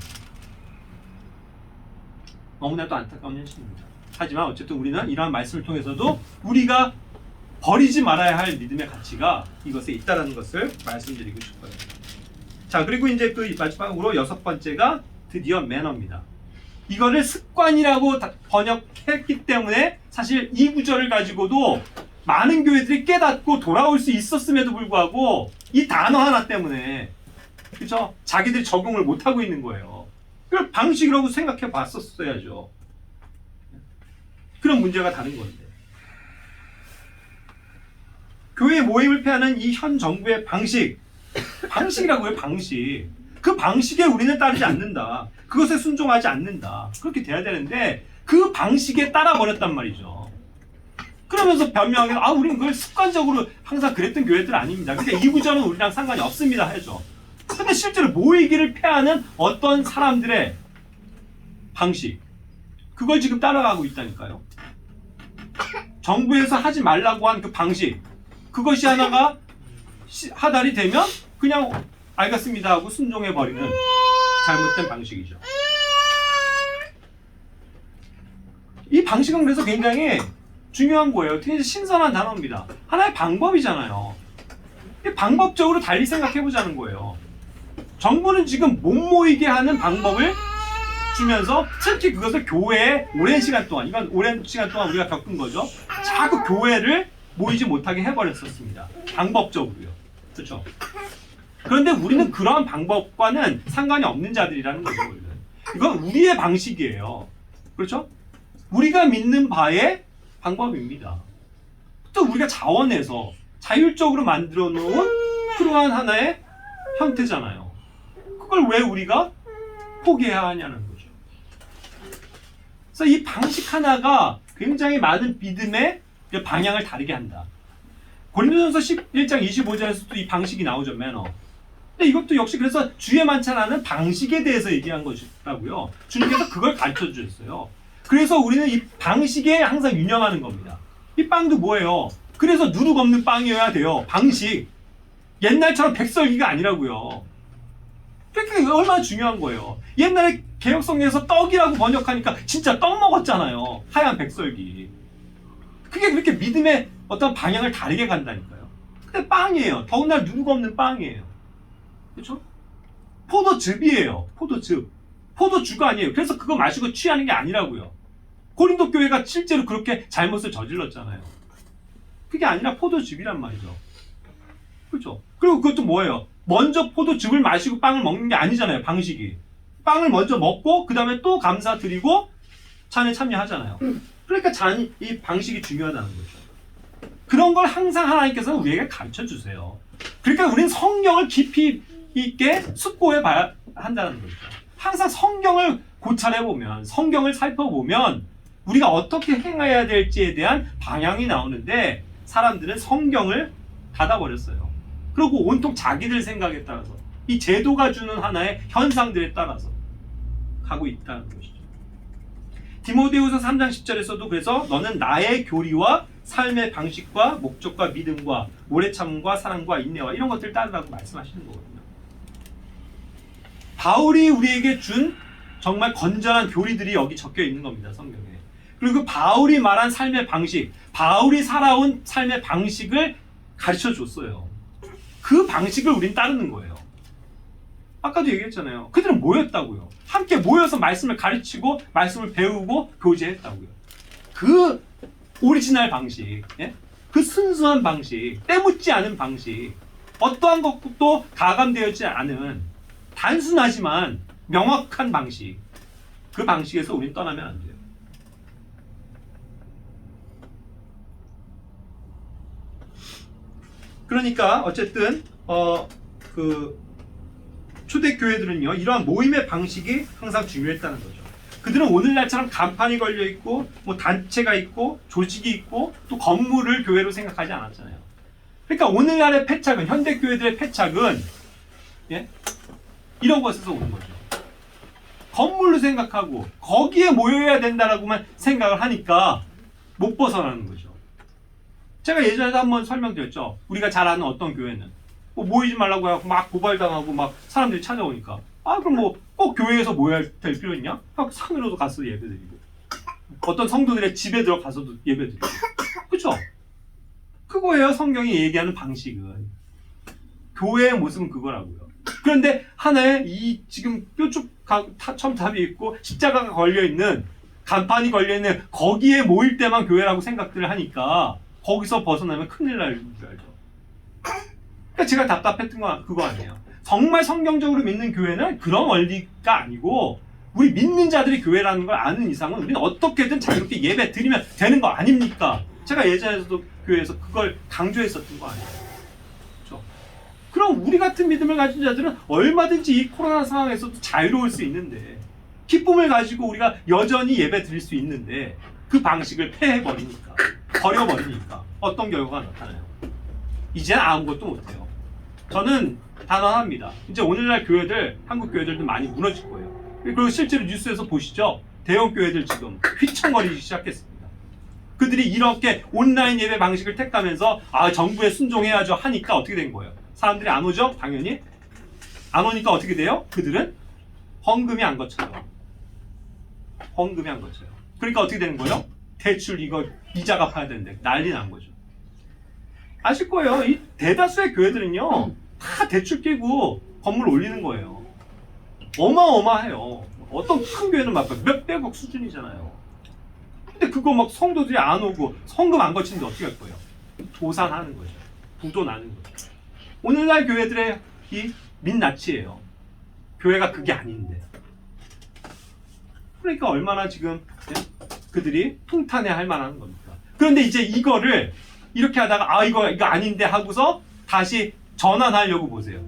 너무나도 안타까운 현실입니다. 하지만 어쨌든 우리는 이러한 말씀을 통해서도 우리가 버리지 말아야 할 믿음의 가치가 이것에 있다는 것을 말씀드리고 싶어요. 자, 그리고 이제 그 마지막으로 6번째가 드디어 매너입니다. 이거를 습관이라고 번역했기 때문에 사실 이 구절을 가지고도 많은 교회들이 깨닫고 돌아올 수 있었음에도 불구하고 이 단어 하나 때문에 그렇죠? 자기들이 적용을 못하고 있는 거예요. 그걸 방식이라고 생각해 봤었어야죠. 그런 문제가 다른 건데. 교회 모임을 폐하는 이 현 정부의 방식이라고요, 방식. 그 방식에 우리는 따르지 않는다. 그것에 순종하지 않는다. 그렇게 돼야 되는데 그 방식에 따라버렸단 말이죠. 그러면서 변명하게 우리는 그걸 습관적으로 항상 그랬던 교회들 아닙니다. 근데 이 구절은 우리랑 상관이 없습니다 하죠. 근데 실제로 모이기를 폐하는 어떤 사람들의 방식, 그걸 지금 따라가고 있다니까요. 정부에서 하지 말라고 한 그 방식, 그것이 하나가 하달이 되면 그냥 알겠습니다 하고 순종해버리는 잘못된 방식이죠. 이 방식은 그래서 굉장히 중요한 거예요. 굉장히 신선한 단어입니다. 하나의 방법이잖아요. 방법적으로 달리 생각해보자는 거예요. 정부는 지금 못 모이게 하는 방법을 주면서 특히 그것을 교회에 오랜 시간 동안 우리가 겪은 거죠. 자꾸 교회를 모이지 못하게 해버렸었습니다. 방법적으로요. 그렇죠? 그런데 우리는 그러한 방법과는 상관이 없는 자들이라는 거죠. 이건 우리의 방식이에요. 그렇죠? 우리가 믿는 바의 방법입니다. 또 우리가 자원해서 자율적으로 만들어 놓은 그러한 하나의 형태잖아요. 그걸 왜 우리가 포기해야 하냐는 거죠. 그래서 이 방식 하나가 굉장히 많은 믿음의 방향을 다르게 한다. 고린도전서 11장 25절에서도 이 방식이 나오죠. 매너. 근데 이것도 역시 그래서 주에 만찬하는 방식에 대해서 얘기한 것이라고요. 주님께서 그걸 가르쳐 주셨어요. 그래서 우리는 이 방식에 항상 유념하는 겁니다. 이 빵도 뭐예요? 그래서 누룩 없는 빵이어야 돼요. 방식. 옛날처럼 백설기가 아니라고요. 그러니까 얼마나 중요한 거예요. 옛날에 개혁성경에서 떡이라고 번역하니까 진짜 떡 먹었잖아요. 하얀 백설기. 그게 그렇게 믿음의 어떤 방향을 다르게 간다니까요. 근데 빵이에요. 더군다나 누룩 없는 빵이에요. 그렇죠? 포도즙이에요. 포도즙. 포도주가 아니에요. 그래서 그거 마시고 취하는 게 아니라고요. 고린도 교회가 실제로 그렇게 잘못을 저질렀잖아요. 그게 아니라 포도즙이란 말이죠. 그렇죠? 그리고 그것도 뭐예요? 먼저 포도즙을 마시고 빵을 먹는 게 아니잖아요. 방식이. 빵을 먼저 먹고 그 다음에 또 감사드리고 찬에 참여하잖아요. 그러니까 이 방식이 중요하다는 거죠. 그런 걸 항상 하나님께서 우리에게 가르쳐 주세요. 그러니까 우리는 성경을 깊이 있게 숙고해 봐야 한다는 거죠. 항상 성경을 고찰해보면, 성경을 살펴보면 우리가 어떻게 행해야 될지에 대한 방향이 나오는데 사람들은 성경을 닫아버렸어요. 그리고 온통 자기들 생각에 따라서 이 제도가 주는 하나의 현상들에 따라서 가고 있다는 것이죠. 디모데후서 3장 10절에서도 그래서 너는 나의 교리와 삶의 방식과 목적과 믿음과 오래 참음과 사랑과 인내와 이런 것들을 따르라고 말씀하시는 거거든요. 바울이 우리에게 준 정말 건전한 교리들이 여기 적혀 있는 겁니다. 성경에. 그리고 바울이 말한 삶의 방식, 바울이 살아온 삶의 방식을 가르쳐 줬어요. 그 방식을 우린 따르는 거예요. 아까도 얘기했잖아요. 그들은 모였다고요. 함께 모여서 말씀을 가르치고 말씀을 배우고 교제했다고요. 그 오리지널 방식, 그 순수한 방식, 때묻지 않은 방식, 어떠한 것도 가감되어지지 않은 단순하지만 명확한 방식, 그 방식에서 우린 떠나면 안 돼요. 그러니까 어쨌든 초대교회들은요, 이러한 모임의 방식이 항상 중요했다는 거죠. 그들은 오늘날처럼 간판이 걸려있고 뭐 단체가 있고 조직이 있고 또 건물을 교회로 생각하지 않았잖아요. 그러니까 오늘날의 패착은, 현대교회들의 패착은 이런 것에서 오는 거죠. 건물로 생각하고 거기에 모여야 된다라고만 생각을 하니까 못 벗어나는 거죠. 제가 예전에도 한번 설명드렸죠. 우리가 잘 아는 어떤 교회는 뭐 모이지 말라고 하고 막 고발당하고 막 사람들이 찾아오니까 그럼 뭐 꼭 교회에서 모여야 될 필요 있냐? 산으로도 가서 예배드리고 어떤 성도들의 집에 들어가서도 예배드리고 그렇죠? 그거예요. 성경이 얘기하는 방식은. 교회의 모습은 그거라고요. 그런데 하나의 이 지금 뾰족 첨탑이 있고 십자가가 걸려있는 간판이 걸려있는 거기에 모일 때만 교회라고 생각들을 하니까 거기서 벗어나면 큰일 날 줄 알죠. 그러니까 제가 답답했던 건 그거 아니에요. 정말 성경적으로 믿는 교회는 그런 원리가 아니고 우리 믿는 자들이 교회라는 걸 아는 이상은 우리는 어떻게든 자유롭게 예배 드리면 되는 거 아닙니까? 제가 예전에도 교회에서 그걸 강조했었던 거 아니에요. 그렇죠? 그럼 우리 같은 믿음을 가진 자들은 얼마든지 이 코로나 상황에서도 자유로울 수 있는데 기쁨을 가지고 우리가 여전히 예배 드릴 수 있는데 그 방식을 폐해버리니까 버려버리니까 어떤 결과가 나타나요? 이제는 아무것도 못해요. 저는 단언합니다. 이제 오늘날 교회들, 한국 교회들도 많이 무너질 거예요. 그리고 실제로 뉴스에서 보시죠. 대형 교회들 지금 휘청거리기 시작했습니다. 그들이 이렇게 온라인 예배 방식을 택하면서 정부에 순종해야죠 하니까 어떻게 된 거예요? 사람들이 안 오죠? 당연히. 안 오니까 어떻게 돼요? 그들은 헌금이 안 거쳐요. 헌금이 안 거쳐요. 그러니까 어떻게 되는 거예요? 대출 이거 이자 갚아야 되는데 난리 난 거죠. 아실 거예요. 이 대다수의 교회들은요 다 대출 끼고 건물 올리는 거예요. 어마어마해요. 어떤 큰 교회는 막 몇백억 수준이잖아요. 근데 그거 막 성도들이 안 오고 헌금 안 거치는데 어떻게 할 거예요? 도산하는 거죠. 부도 나는 거죠. 오늘날 교회들의 이 민낯이에요. 교회가 그게 아닌데. 그러니까 얼마나 지금 그들이 풍탄해 할 만한 겁니까? 그런데 이제 이거를 이렇게 하다가 이거 아닌데 하고서 다시 전환하려고 보세요.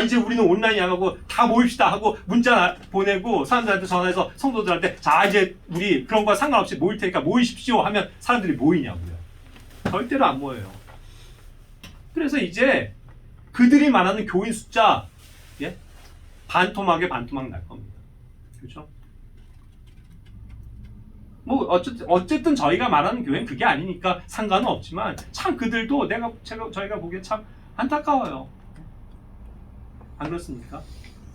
이제 우리는 온라인이 안 하고 다 모입시다 하고 문자 보내고 사람들한테 전화해서 성도들한테 자 이제 우리 그런 거 상관없이 모일 테니까 모이십시오 하면 사람들이 모이냐고요. 절대로 안 모여요. 그래서 이제 그들이 말하는 교인 숫자 반토막에 반토막 날 겁니다. 그렇죠? 뭐 어쨌든 저희가 말하는 교회는 그게 아니니까 상관은 없지만 참 그들도 저희가 보기에 참 안타까워요. 안 그렇습니까?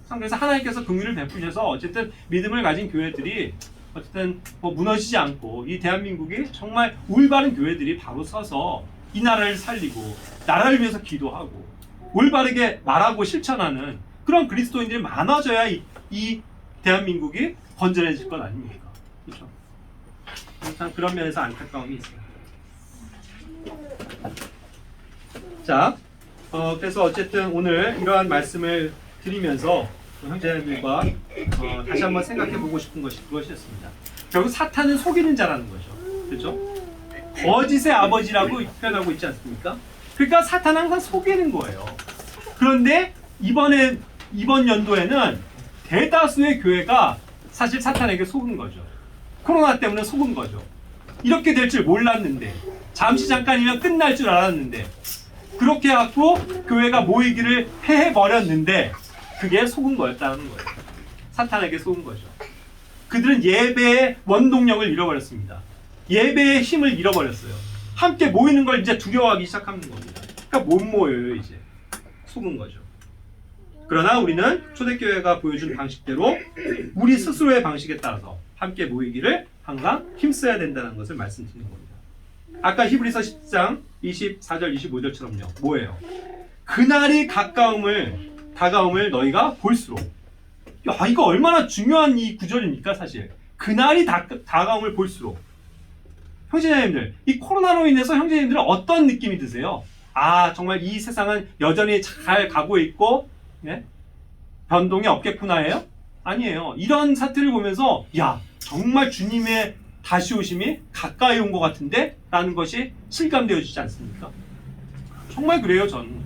그래서 하나님께서 긍휼을 베푸셔서 어쨌든 믿음을 가진 교회들이 어쨌든 뭐 무너지지 않고 이 대한민국이 정말 올바른 교회들이 바로 서서 이 나라를 살리고 나라를 위해서 기도하고 올바르게 말하고 실천하는 그런 그리스도인들이 많아져야 이 대한민국이 건전해질 것 아닙니까? 그렇죠? 참 그런 면에서 안타까움이 있어요. 자, 그래서 어쨌든 오늘 이러한 말씀을 드리면서 형제들과 다시 한번 생각해보고 싶은 것이 그것이었습니다. 결국 사탄은 속이는 자라는 거죠. 그렇죠? 거짓의 아버지라고 표현하고 있지 않습니까? 그러니까 사탄은 항상 속이는 거예요. 그런데 이번 연도에는 대다수의 교회가 사실 사탄에게 속은 거죠. 코로나 때문에 속은 거죠. 이렇게 될 줄 몰랐는데 잠시 잠깐이면 끝날 줄 알았는데 그렇게 해갖고 교회가 모이기를 해버렸는데 그게 속은 거였다는 거예요. 사탄에게 속은 거죠. 그들은 예배의 원동력을 잃어버렸습니다. 예배의 힘을 잃어버렸어요. 함께 모이는 걸 이제 두려워하기 시작하는 겁니다. 그러니까 못 모여요 이제. 속은 거죠. 그러나 우리는 초대교회가 보여준 방식대로 우리 스스로의 방식에 따라서 함께 모이기를 항상 힘써야 된다는 것을 말씀드리는 겁니다. 아까 히브리서 10장 24절 25절처럼요. 뭐예요? 그날이 다가옴을 너희가 볼수록. 이거 얼마나 중요한 이 구절입니까 사실. 그날이 다가옴을 볼수록. 형제자매님들, 이 코로나로 인해서 형제자매님들은 어떤 느낌이 드세요? 정말 이 세상은 여전히 잘 가고 있고 변동이 없겠구나예요? 아니에요. 이런 사태를 보면서 정말 주님의 다시 오심이 가까이 온 것 같은데? 라는 것이 실감되어지지 않습니까? 정말 그래요 저는.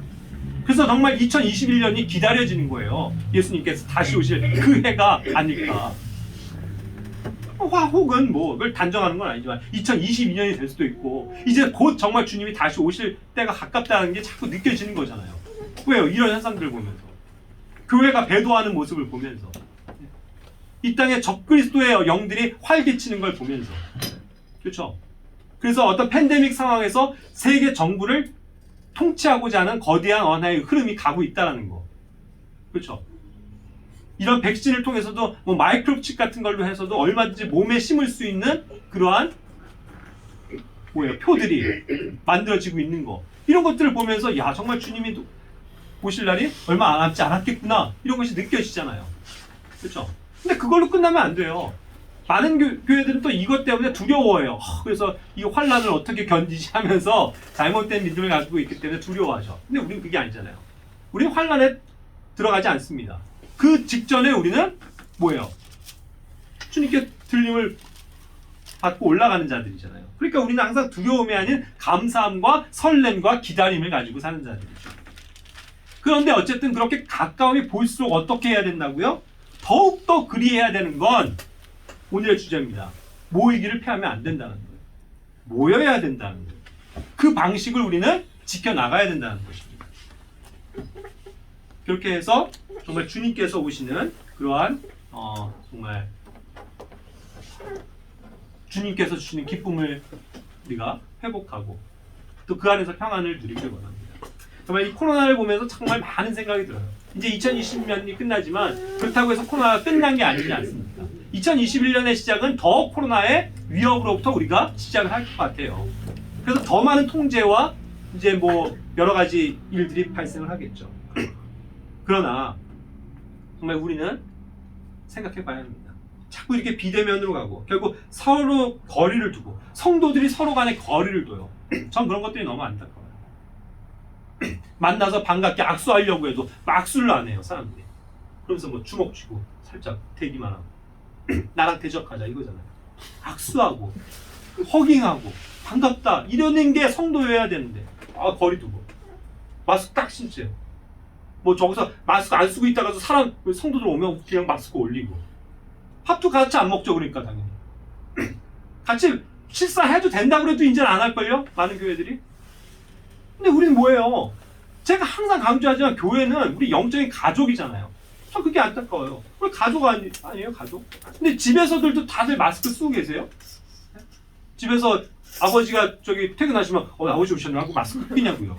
그래서 정말 2021년이 기다려지는 거예요. 예수님께서 다시 오실 그 해가 아닐까. 혹은 그걸 단정하는 건 아니지만 2022년이 될 수도 있고 이제 곧 정말 주님이 다시 오실 때가 가깝다는 게 자꾸 느껴지는 거잖아요. 왜요? 이런 현상들을 보면서. 교회가 배도하는 모습을 보면서, 이 땅에 적그리스도의 영들이 활개치는 걸 보면서, 그렇죠? 그래서 어떤 팬데믹 상황에서 세계 정부를 통치하고자 하는 거대한 언어의 흐름이 가고 있다는 거, 그렇죠? 이런 백신을 통해서도 뭐 마이크로칩 같은 걸로 해서도 얼마든지 몸에 심을 수 있는 그러한 표들이 만들어지고 있는 거, 이런 것들을 보면서 야, 정말 주님이 오실 날이 얼마 남지 않았겠구나, 이런 것이 느껴지잖아요. 그렇죠? 근데 그걸로 끝나면 안 돼요. 많은 교회들은 또 이것 때문에 두려워해요. 그래서 이 환란을 어떻게 견디지 하면서 잘못된 믿음을 가지고 있기 때문에 두려워하죠. 근데 우리는 그게 아니잖아요. 우리는 환란에 들어가지 않습니다. 그 직전에 우리는 뭐예요? 주님께 들림을 받고 올라가는 자들이잖아요. 그러니까 우리는 항상 두려움이 아닌 감사함과 설렘과 기다림을 가지고 사는 자들이죠. 그런데 어쨌든 그렇게 가까움이 볼수록 어떻게 해야 된다고요? 더욱더 그리해야 되는 건 오늘의 주제입니다. 모이기를 피하면 안 된다는 거예요. 모여야 된다는 거예요. 그 방식을 우리는 지켜나가야 된다는 것입니다. 그렇게 해서 정말 주님께서 오시는 그러한 정말 주님께서 주시는 기쁨을 우리가 회복하고 또 그 안에서 평안을 누리길 원합니다. 정말 이 코로나를 보면서 정말 많은 생각이 들어요. 이제 2020년이 끝나지만 그렇다고 해서 코로나가 끝난 게 아니지 않습니까? 2021년의 시작은 더 코로나의 위협으로부터 우리가 시작을 할 것 같아요. 그래서 더 많은 통제와 이제 뭐 여러 가지 일들이 발생을 하겠죠. 그러나 정말 우리는 생각해 봐야 합니다. 자꾸 이렇게 비대면으로 가고 결국 서로 거리를 두고 성도들이 서로 간에 거리를 둬요. 전 그런 것들이 너무 안타까워요. 만나서 반갑게 악수하려고 해도 악수를 안 해요, 사람들이. 그러면서 뭐 주먹 쥐고 살짝 대기만 하고 나랑 대적하자 이거잖아요. 악수하고 허깅하고 반갑다 이러는 게 성도여야 되는데 거리 두고 마스크 딱 신세요. 뭐 저기서 마스크 안 쓰고 있다가도 사람 성도들 오면 그냥 마스크 올리고 밥도 같이 안 먹죠. 그러니까 당연히 같이 식사해도 된다 그래도 이제는 안 할걸요? 많은 교회들이. 근데 우리는 뭐예요? 제가 항상 강조하지만 교회는 우리 영적인 가족이잖아요. 참 그게 안타까워요. 우리 가족 아니에요? 가족? 근데 집에서들도 다들 마스크 쓰고 계세요? 집에서 아버지가 저기 퇴근하시면 아버지 오셨나 하고 마스크 끼냐고요?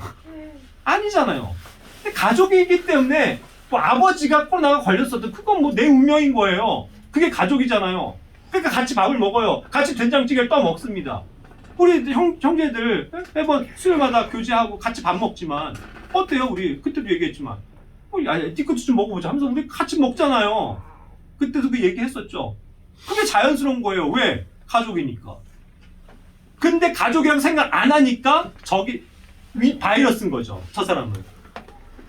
아니잖아요. 근데 가족이기 때문에 뭐 아버지가 코로나가 걸렸어도 그건 뭐 내 운명인 거예요. 그게 가족이잖아요. 그러니까 같이 밥을 먹어요. 같이 된장찌개를 떠 먹습니다. 우리 형제들 매번 수요일마다 교제하고 같이 밥 먹지만 어때요? 우리 그때도 얘기했지만 네 것도 좀 먹어보자 하면서 우리 같이 먹잖아요. 그때도 그 얘기했었죠. 그게 자연스러운 거예요. 왜? 가족이니까. 근데 가족이랑 생각 안 하니까 저기 바이러스인 거죠. 저 사람은.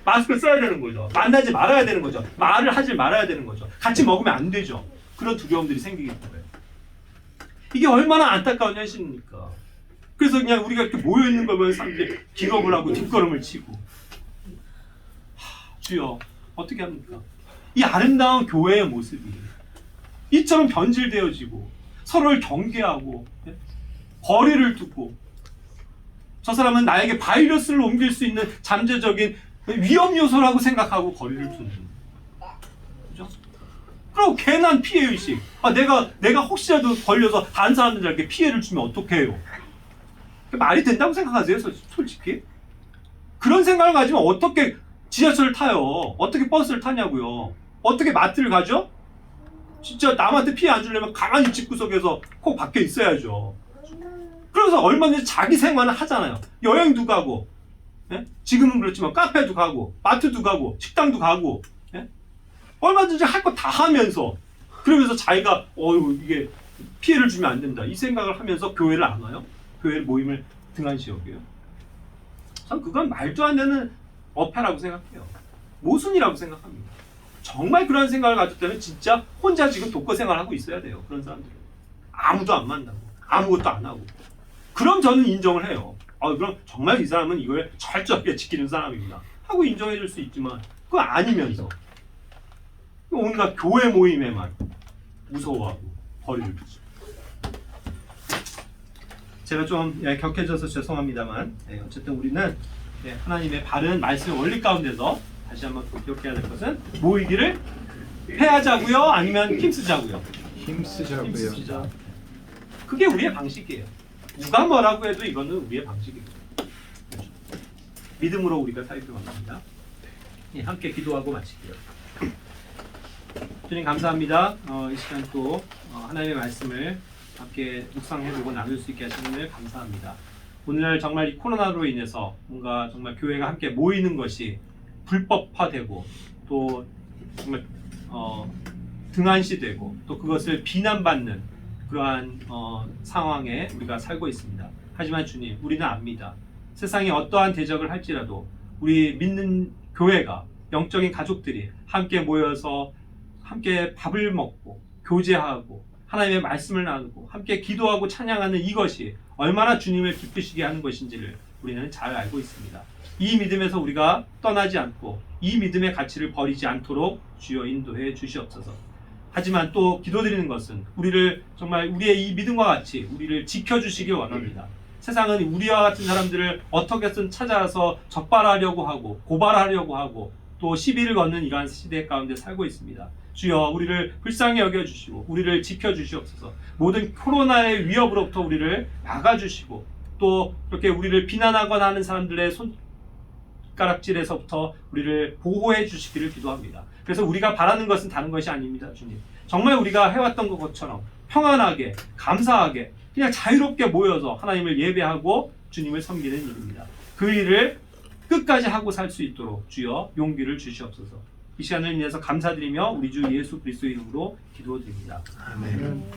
마스크 써야 되는 거죠. 만나지 말아야 되는 거죠. 말을 하지 말아야 되는 거죠. 같이 먹으면 안 되죠. 그런 두려움들이 생기기 때문에. 이게 얼마나 안타까운 현실입니까? 그래서 그냥 우리가 이렇게 모여있는 걸 보면 사람들이 기겁을 하고 뒷걸음을 치고 주여 어떻게 합니까? 이 아름다운 교회의 모습이 이처럼 변질되어지고 서로를 경계하고 거리를 두고 저 사람은 나에게 바이러스를 옮길 수 있는 잠재적인 위험 요소라고 생각하고 거리를 두는 그죠? 그리고 괜한 피해의식. 내가 혹시라도 걸려서 다른 사람들에게 피해를 주면 어떡해요? 말이 된다고 생각하세요? 솔직히? 그런 생각을 가지면 어떻게 지하철을 타요? 어떻게 버스를 타냐고요? 어떻게 마트를 가죠? 진짜 남한테 피해 안 주려면 가만히 집구석에서 꼭 밖에 있어야죠. 그래서 얼마든지 자기 생활을 하잖아요. 여행도 가고 예? 지금은 그렇지만 카페도 가고 마트도 가고 식당도 가고 예? 얼마든지 할 거 다 하면서 그러면서 자기가 이게 피해를 주면 안 된다 이 생각을 하면서 교회를 안 와요? 교회 모임을 등한시 여겨요? 전 그건 말도 안 되는 어폐라고 생각해요. 모순이라고 생각합니다. 정말 그런 생각을 가졌다면 진짜 혼자 지금 독거 생활하고 있어야 돼요. 그런 사람들은 아무도 안 만나고 아무것도 안 하고 그럼 저는 인정을 해요. 그럼 정말 이 사람은 이걸 철저하게 지키는 사람입니다 하고 인정해 줄 수 있지만 그거 아니면서 온갖 교회 모임에만 무서워하고 거리를 두죠. 제가 좀 격해져서 죄송합니다만 어쨌든 우리는 하나님의 바른 말씀의 원리 가운데서 다시 한번 기억해야 될 것은 모이기를 패하자고요, 아니면 힘쓰자고요? 힘쓰자고요. 힘쓰자. 그게 우리의 방식이에요. 누가 뭐라고 해도 이거는 우리의 방식이에요. 믿음으로 우리가 살펴봅니다. 예, 함께 기도하고 마칠게요. 주님 감사합니다. 이 시간 또 하나님의 말씀을 함께 묵상해보고 나눌 수 있게 하시는 감사합니다. 오늘날 정말 이 코로나로 인해서 뭔가 정말 교회가 함께 모이는 것이 불법화되고 또 정말 등한시되고 또 그것을 비난받는 그러한 상황에 우리가 살고 있습니다. 하지만 주님, 우리는 압니다. 세상이 어떠한 대적을 할지라도 우리 믿는 교회가, 영적인 가족들이 함께 모여서 함께 밥을 먹고 교제하고 하나님의 말씀을 나누고 함께 기도하고 찬양하는 이것이 얼마나 주님을 기쁘시게 하는 것인지를 우리는 잘 알고 있습니다. 이 믿음에서 우리가 떠나지 않고 이 믿음의 가치를 버리지 않도록 주여 인도해 주시옵소서. 하지만 또 기도드리는 것은 우리를 정말 우리의 이 믿음과 같이 우리를 지켜주시길 원합니다. 세상은 우리와 같은 사람들을 어떻게든 찾아서 적발하려고 하고 고발하려고 하고 또 시비를 걷는 이러한 시대 가운데 살고 있습니다. 주여 우리를 불쌍히 여겨주시고 우리를 지켜주시옵소서. 모든 코로나의 위협으로부터 우리를 막아주시고 또 이렇게 우리를 비난하거나 하는 사람들의 손가락질에서부터 우리를 보호해 주시기를 기도합니다. 그래서 우리가 바라는 것은 다른 것이 아닙니다. 주님, 정말 우리가 해왔던 것처럼 평안하게 감사하게 그냥 자유롭게 모여서 하나님을 예배하고 주님을 섬기는 일입니다. 그 일을 끝까지 하고 살 수 있도록 주여 용기를 주시옵소서. 이 시간을 인해서 감사드리며 우리 주 예수 그리스도의 이름으로 기도드립니다. 아멘.